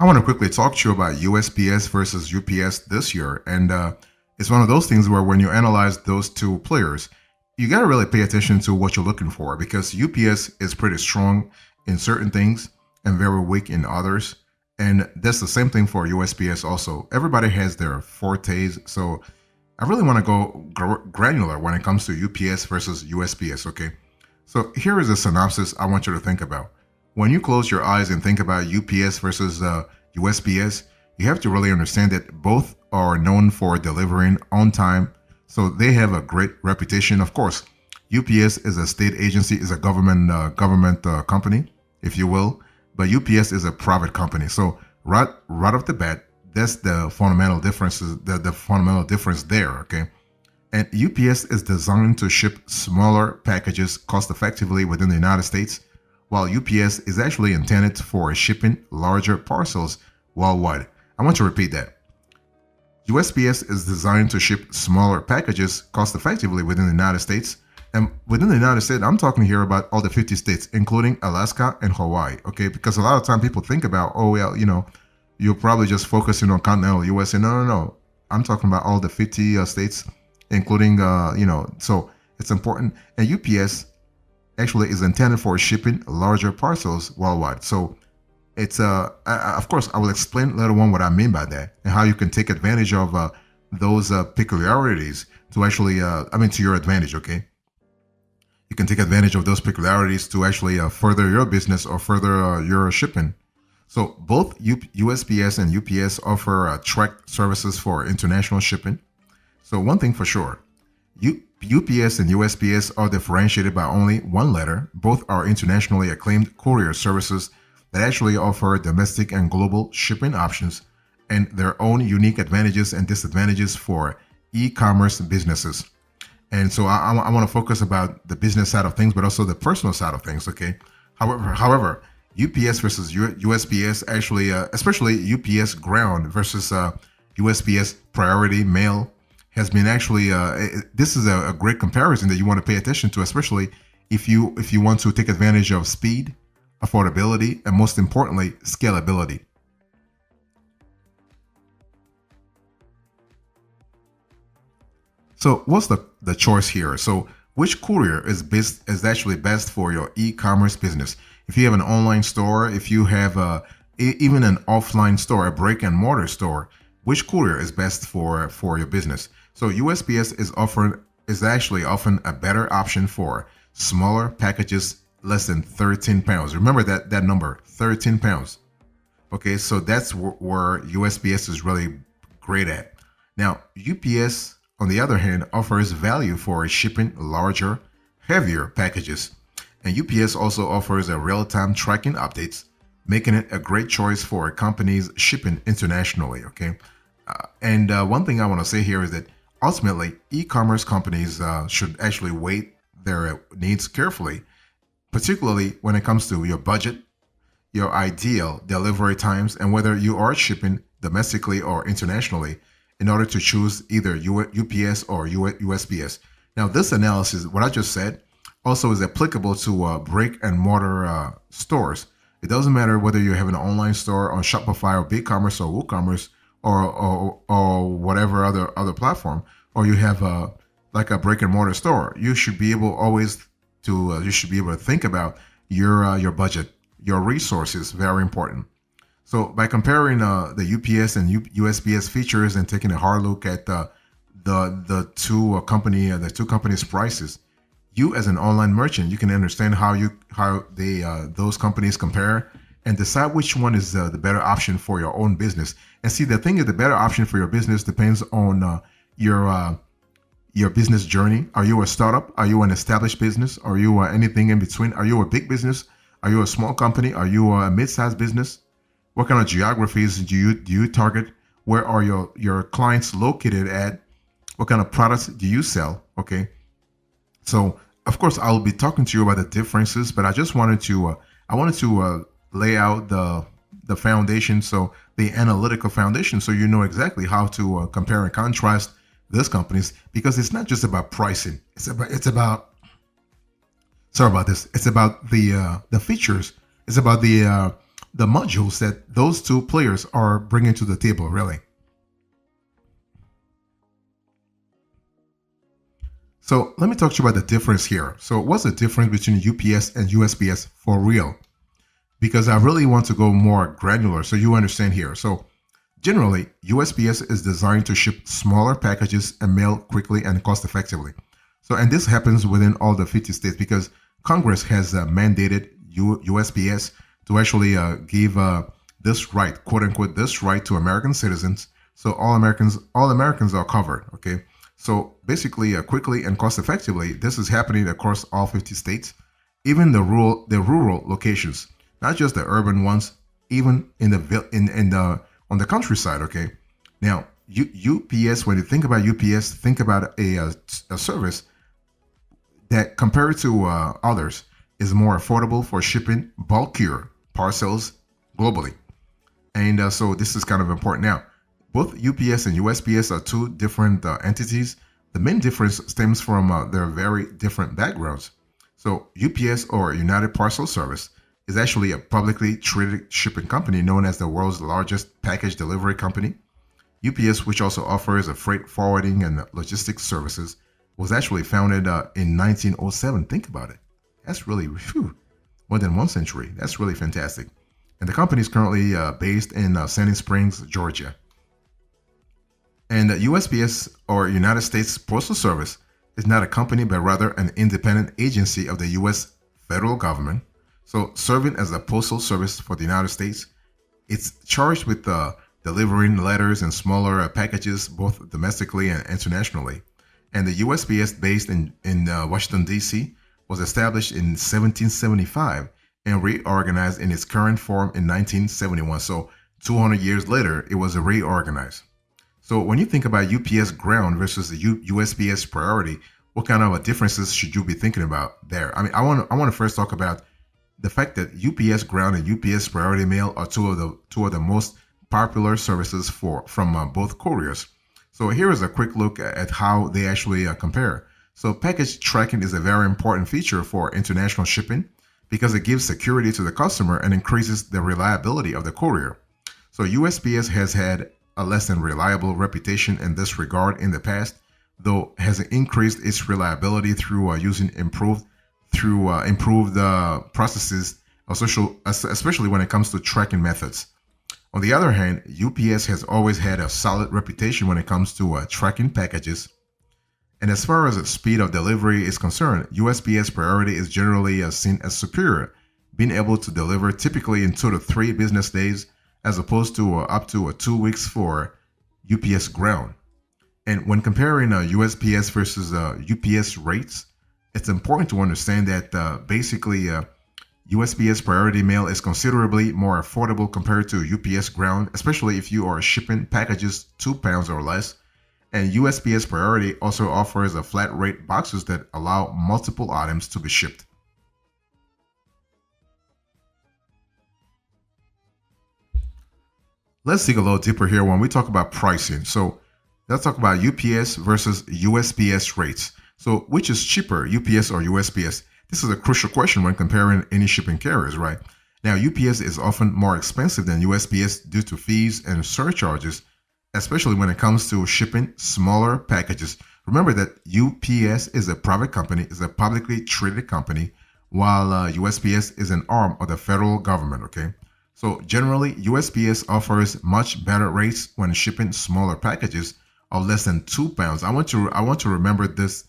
I want to quickly talk to you about USPS versus UPS this year. And it's one of those things where when you analyze those two players, you got to really pay attention to what you're looking for because UPS is pretty strong in certain things and very weak in others. And that's the same thing for USPS also. Everybody has their fortes. So I really want to go granular when it comes to UPS versus USPS, okay? So here is a synopsis I want you to think about. When you close your eyes and think about UPS versus USPS, you have to really understand that both are known for delivering on time. So they have a great reputation. Of course, UPS is a state agency, is a government company, if you will, but UPS is a private company. So right off the bat, that's the fundamental differences, the fundamental difference there. Okay. And UPS is designed to ship smaller packages cost effectively within the United States, while UPS is actually intended for shipping larger parcels worldwide. I want to repeat that. USPS is designed to ship smaller packages cost effectively within the United States. And within the United States, I'm talking here about all the 50 states, including Alaska and Hawaii, okay? Because a lot of time people think about, oh, well, you're probably just focusing on continental US. And no. I'm talking about all the 50 states, including, so it's important. And UPS actually is intended for shipping larger parcels worldwide. So it's of course, I will explain later on what I mean by that and how you can take advantage of those peculiarities to actually, to your advantage, okay? You can take advantage of those peculiarities to actually further your business or further your shipping. So both USPS and UPS offer tracked services for international shipping. So one thing for sure, UPS and USPS are differentiated by only one letter. Both are internationally acclaimed courier services that actually offer domestic and global shipping options and their own unique advantages and disadvantages for e-commerce businesses. And so I want to focus about the business side of things, but also the personal side of things, okay? However, UPS versus USPS actually, especially UPS ground versus USPS priority mail, has been actually this is a great comparison that you want to pay attention to, especially if you want to take advantage of speed, affordability, and most importantly, scalability. So what's the choice here? So which courier is actually best for your e-commerce business? If you have an online store, if you have even an offline store, a brick and mortar store, which courier is best for your business? So USPS is actually often a better option for smaller packages less than 13 pounds. Remember that number, 13 pounds. Okay, so that's where USPS is really great at. Now, UPS, on the other hand, offers value for shipping larger, heavier packages. And UPS also offers a real-time tracking updates, making it a great choice for companies shipping internationally, okay? And one thing I want to say here is that ultimately, e-commerce companies should actually weigh their needs carefully, particularly when it comes to your budget, your ideal delivery times, and whether you are shipping domestically or internationally in order to choose either UPS or USPS. Now, this analysis, what I just said, also is applicable to brick and mortar stores. It doesn't matter whether you have an online store on Shopify or BigCommerce or WooCommerce or whatever other platform, or you have like a brick and mortar store. You should be able to think about your budget, your resources. Very important. So by comparing the UPS and USPS features and taking a hard look at the two companies' prices, you as an online merchant, you can understand how those companies compare and decide which one is the better option for your own business. And see, the thing is, the better option for your business depends on your business journey. Are you a startup? Are you an established business? Are you anything in between? Are you a big business? Are you a small company? Are you a mid-sized business? What kind of geographies do you target? Where are your clients located at? What kind of products do you sell? Okay. So of course I'll be talking to you about the differences, but I just wanted to lay out the foundation, so the analytical foundation, so you know exactly how to compare and contrast these companies, because it's not just about pricing. It's about sorry about this. It's about the features. It's about the modules that those two players are bringing to the table, really. So let me talk to you about the difference here. So what's the difference between UPS and USPS for real? Because I really want to go more granular so you understand here. So generally, USPS is designed to ship smaller packages and mail quickly and cost effectively. So, and this happens within all the 50 states because Congress has mandated USPS to actually give this right, quote unquote, this right to American citizens. So all Americans are covered. Okay. So basically, quickly and cost effectively, this is happening across all 50 states, even the rural locations, not just the urban ones, even in the on the countryside. Okay. Now, UPS, when you think about UPS, think about a service that compared to others is more affordable for shipping bulkier parcels globally. And so this is kind of important. Now, both UPS and USPS are two different entities. The main difference stems from their very different backgrounds. So UPS, or United Parcel Service, is actually a publicly traded shipping company known as the world's largest package delivery company. UPS, which also offers a freight forwarding and logistics services, was actually founded in 1907. Think about it. That's really more than 1 century. That's really fantastic. And the company is currently based in Sandy Springs, Georgia. And USPS, or United States Postal Service, is not a company but rather an independent agency of the U.S. federal government. So, serving as a postal service for the United States, it's charged with delivering letters and smaller packages both domestically and internationally. And the USPS, based in Washington, D.C., was established in 1775 and reorganized in its current form in 1971. So 200 years later, it was reorganized. So when you think about UPS Ground versus the USPS Priority, what kind of differences should you be thinking about there? I mean, I want to first talk about the fact that UPS Ground and UPS Priority Mail are two of the most popular services from both couriers. So here is a quick look at how they actually compare. So package tracking is a very important feature for international shipping because it gives security to the customer and increases the reliability of the courier. So USPS has had a less than reliable reputation in this regard in the past, though has increased its reliability through using improved processes, especially when it comes to tracking methods. On the other hand, UPS has always had a solid reputation when it comes to tracking packages. And as far as the speed of delivery is concerned, USPS Priority is generally seen as superior, being able to deliver typically in 2 to 3 business days as opposed to up to 2 weeks for UPS Ground. And when comparing USPS versus UPS rates, it's important to understand that basically USPS Priority Mail is considerably more affordable compared to UPS Ground, especially if you are shipping packages 2 pounds or less. And USPS Priority also offers a flat rate boxes that allow multiple items to be shipped. Let's dig a little deeper here when we talk about pricing. So let's talk about UPS versus USPS rates. So which is cheaper, UPS or USPS? This is a crucial question when comparing any shipping carriers, right? Now, UPS is often more expensive than USPS due to fees and surcharges, especially when it comes to shipping smaller packages. Remember that UPS is a private company, is a publicly traded company, while USPS is an arm of the federal government, okay? So generally, USPS offers much better rates when shipping smaller packages of less than 2 pounds. I want to remember this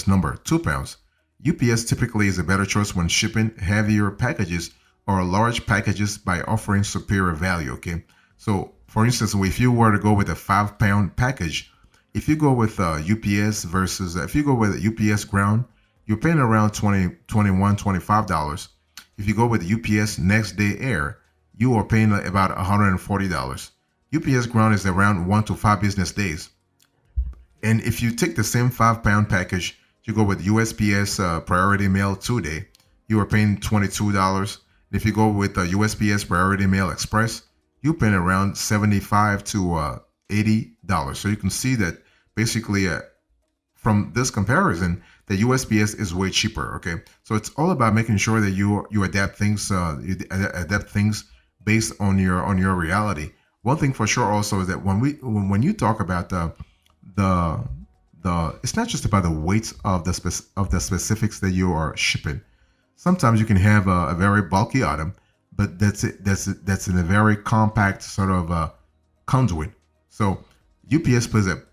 number, 2 pounds. UPS typically is a better choice when shipping heavier packages or large packages by offering superior value, okay? So for instance, if you were to go with a 5-pound package, if you go with UPS versus if you go with UPS Ground, you're paying around $20, $21, $25. If you go with UPS Next Day Air, you are paying about $140. UPS Ground is around 1 to 5 business days. And if you take the same 5-pound package, you go with USPS Priority Mail 2-day, you are paying $22. If you go with USPS Priority Mail Express, you're paying around $75 to $80. So you can see that basically from this comparison, the USPS is way cheaper. Okay, so it's all about making sure that you adapt things, adapt things based on your reality. One thing for sure also is that when you talk about the it's not just about the weight of of the specifics that you are shipping. Sometimes you can have a very bulky item, but that's in a very compact sort of conduit. So UPS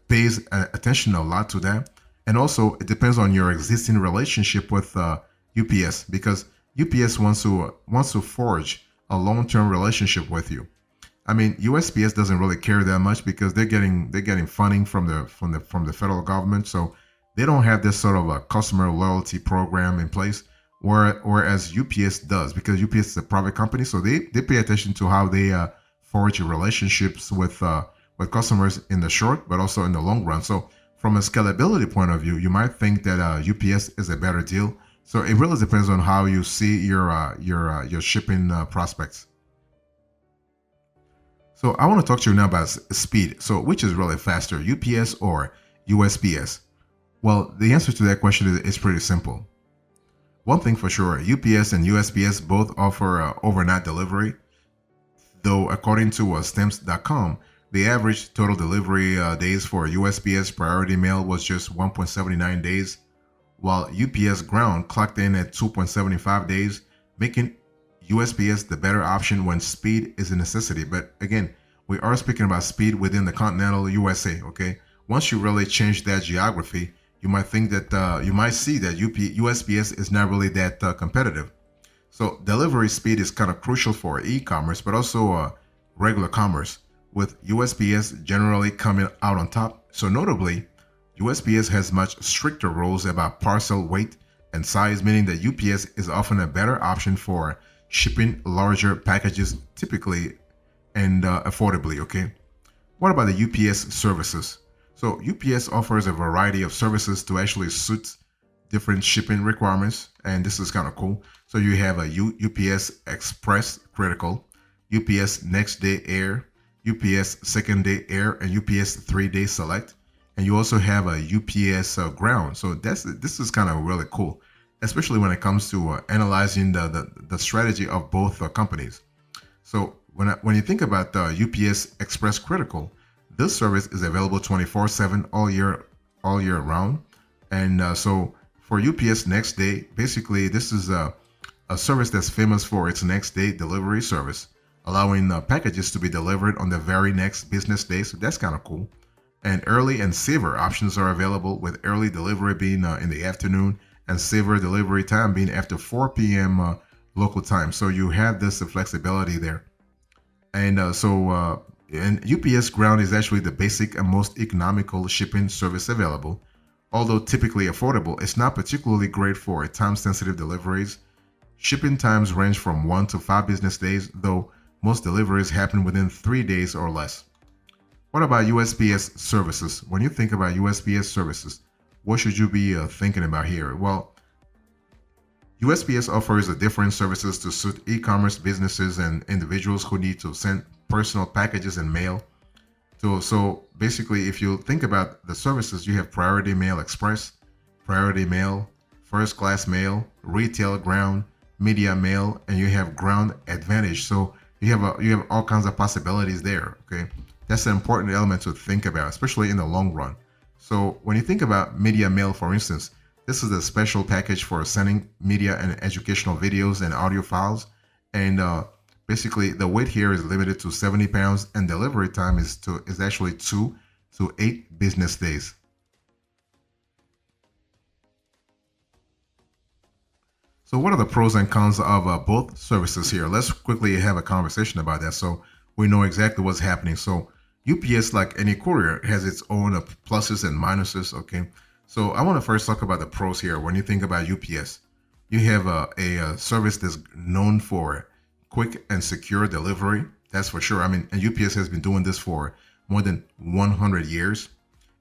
pays attention a lot to that, and also it depends on your existing relationship with UPS, because UPS wants to forge a long-term relationship with you. I mean, USPS doesn't really care that much because they're getting funding from the federal government, so they don't have this sort of a customer loyalty program in place. Whereas UPS does, because UPS is a private company, so they pay attention to how they forge relationships with customers in the short, but also in the long run. So from a scalability point of view, you might think that UPS is a better deal. So it really depends on how you see your shipping prospects. So I want to talk to you now about speed. So which is really faster, UPS or USPS? Well, the answer to that question is pretty simple. One thing for sure, UPS and USPS both offer overnight delivery, though according to stamps.com, the average total delivery days for USPS priority mail was just 1.79 days, while UPS ground clocked in at 2.75 days, making USPS the better option when speed is a necessity. But again, we are speaking about speed within the continental USA, okay? Once you really change that geography, you might think that you might see that USPS is not really that competitive. So delivery speed is kind of crucial for e-commerce, but also regular commerce, with USPS generally coming out on top. So notably, USPS has much stricter rules about parcel weight and size, meaning that UPS is often a better option for shipping larger packages typically and affordably, okay? What about the UPS services? So UPS offers a variety of services to actually suit different shipping requirements, and this is kind of cool. So you have a UPS Express Critical, UPS Next Day Air, UPS Second Day Air, and UPS 3-Day Select. And you also have a UPS Ground. So this is kind of really cool, especially when it comes to analyzing the strategy of both companies. So when you think about the UPS Express Critical, this service is available 24/7 all year round. And so for UPS Next Day, basically this is a service that's famous for its next day delivery service, allowing packages to be delivered on the very next business day. So that's kind of cool. And early and saver options are available, with early delivery being in the afternoon and saver delivery time being after 4 p.m. Local time. So you have this flexibility there. And and UPS Ground is actually the basic and most economical shipping service available. Although typically affordable, it's not particularly great for time-sensitive deliveries. Shipping times range from 1 to 5 business days, though most deliveries happen within 3 days or less. What about USPS services? When you think about USPS services, what should you be thinking about here? Well, USPS offers different services to suit e-commerce businesses and individuals who need to send personal packages and mail. So basically, if you think about the services, you have Priority Mail Express, Priority Mail, First Class Mail, Retail Ground, Media Mail, and you have Ground Advantage. So you have all kinds of possibilities there. Okay, that's an important element to think about, especially in the long run. So when you think about Media Mail, for instance, this is a special package for sending media and educational videos and audio files. And basically, the weight here is limited to 70 pounds, and delivery time is actually 2 to 8 business days. So what are the pros and cons of both services here? Let's quickly have a conversation about that so we know exactly what's happening. So UPS, like any courier, has its own pluses and minuses, okay? So I want to first talk about the pros here. When you think about UPS, you have a service that's known for quick and secure delivery. That's for sure. I mean, and UPS has been doing this for more than 100 years.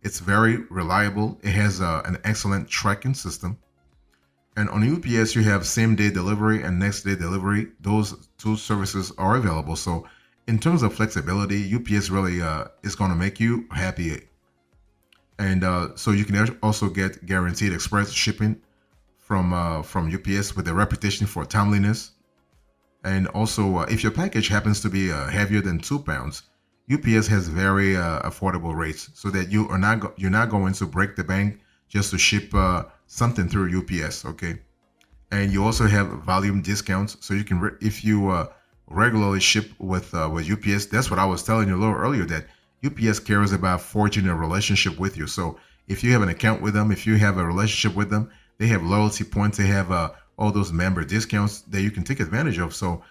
It's very reliable. It has an excellent tracking system. And on UPS, you have same day delivery and next day delivery. Those two services are available. So in terms of flexibility, UPS really is going to make you happy. And so you can also get guaranteed express shipping from UPS with a reputation for timeliness. And also, if your package happens to be heavier than 2 pounds, UPS has very affordable rates, so that you're not going to break the bank just to ship something through UPS. Okay, and you also have volume discounts, so you can if you regularly ship with UPS. That's what I was telling you a little earlier, that UPS cares about forging a relationship with you. So if you have an account with them, if you have a relationship with them, they have loyalty points. They have all those member discounts that you can take advantage of. So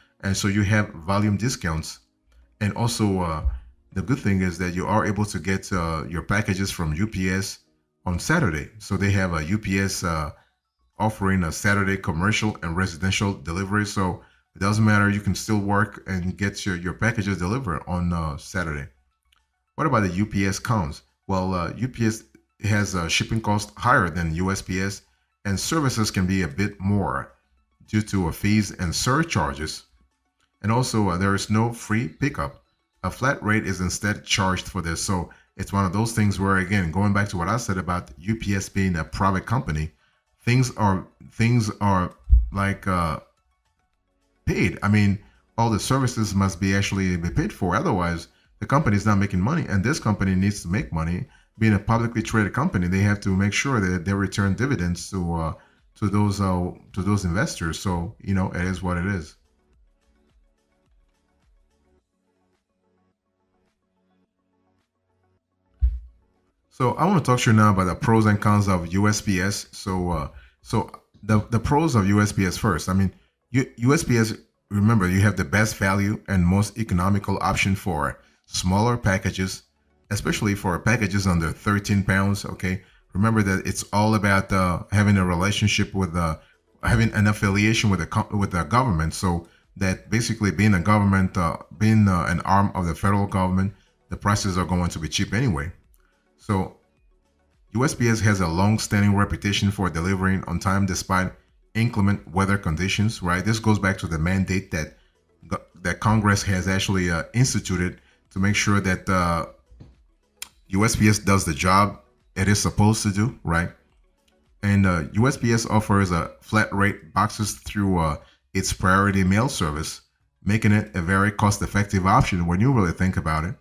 you have volume discounts, and also the good thing is that you are able to get your packages from UPS on Saturday. So they have a UPS offering a Saturday commercial and residential delivery. So it doesn't matter, you can still work and get your packages delivered on Saturday. What about the UPS counts? Well, UPS has a shipping cost higher than USPS, and services can be a bit more due to fees and surcharges. And also, there is no free pickup. A flat rate is instead charged for this. So it's one of those things where, again, going back to what I said about UPS being a private company, things are like paid. I mean, all the services must be actually be paid for. Otherwise, the company is not making money, and this company needs to make money. Being a publicly traded company, they have to make sure that they return dividends to those investors. So it is what it is. So I want to talk to you now about the pros and cons of USPS. So the pros of USPS first. I mean, USPS. Remember, you have the best value and most economical option for smaller packages, especially for packages under 13 pounds. Okay, remember that it's all about having a relationship with having an affiliation with with the government. So that basically being a government, being an arm of the federal government, the prices are going to be cheap anyway. So USPS has a long-standing reputation for delivering on time despite inclement weather conditions. Right. This goes back to the mandate that Congress has actually instituted to make sure that USPS does the job it is supposed to do. Right. And USPS offers a flat rate boxes through its priority mail service, making it a very cost-effective option when you really think about it.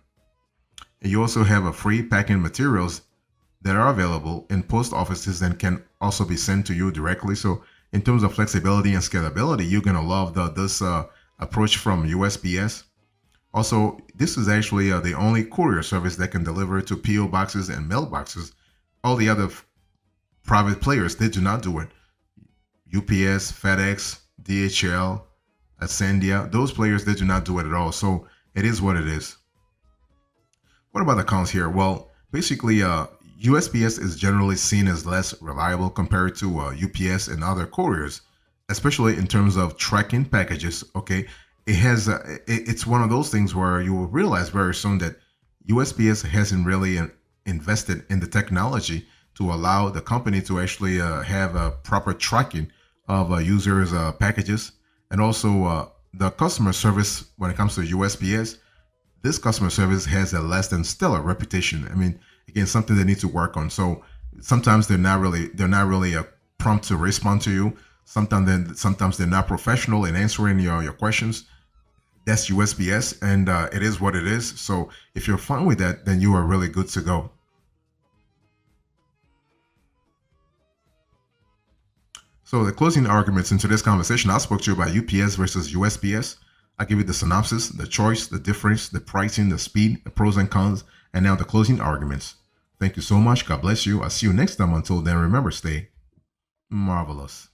And you also have a free packing materials that are available in post offices and can also be sent to you directly. So in terms of flexibility and scalability, you're gonna love this approach from USPS. Also, this is actually the only courier service that can deliver to PO boxes and mailboxes. All the other private players, they do not do it. UPS, FedEx, DHL, Ascendia, those players, they do not do it at all. So it is what it is. What about the cons here? Well, basically, USPS is generally seen as less reliable compared to UPS and other couriers, especially in terms of tracking packages. Okay, it's one of those things where you will realize very soon that USPS hasn't really invested in the technology to allow the company to actually have a proper tracking of users' packages, and also the customer service when it comes to USPS. This customer service has a less than stellar reputation. I mean, again, something they need to work on. So sometimes they're not really prompt to respond to you. Sometimes they're not professional in answering your questions. That's USPS, and it is what it is. So if you're fine with that, then you are really good to go. So the closing arguments in today's conversation, I spoke to you about UPS versus USPS. I give you the synopsis, the choice, the difference, the pricing, the speed, the pros and cons, and now the closing arguments. Thank you so much. God bless you. I'll see you next time. Until then, remember, stay marvelous.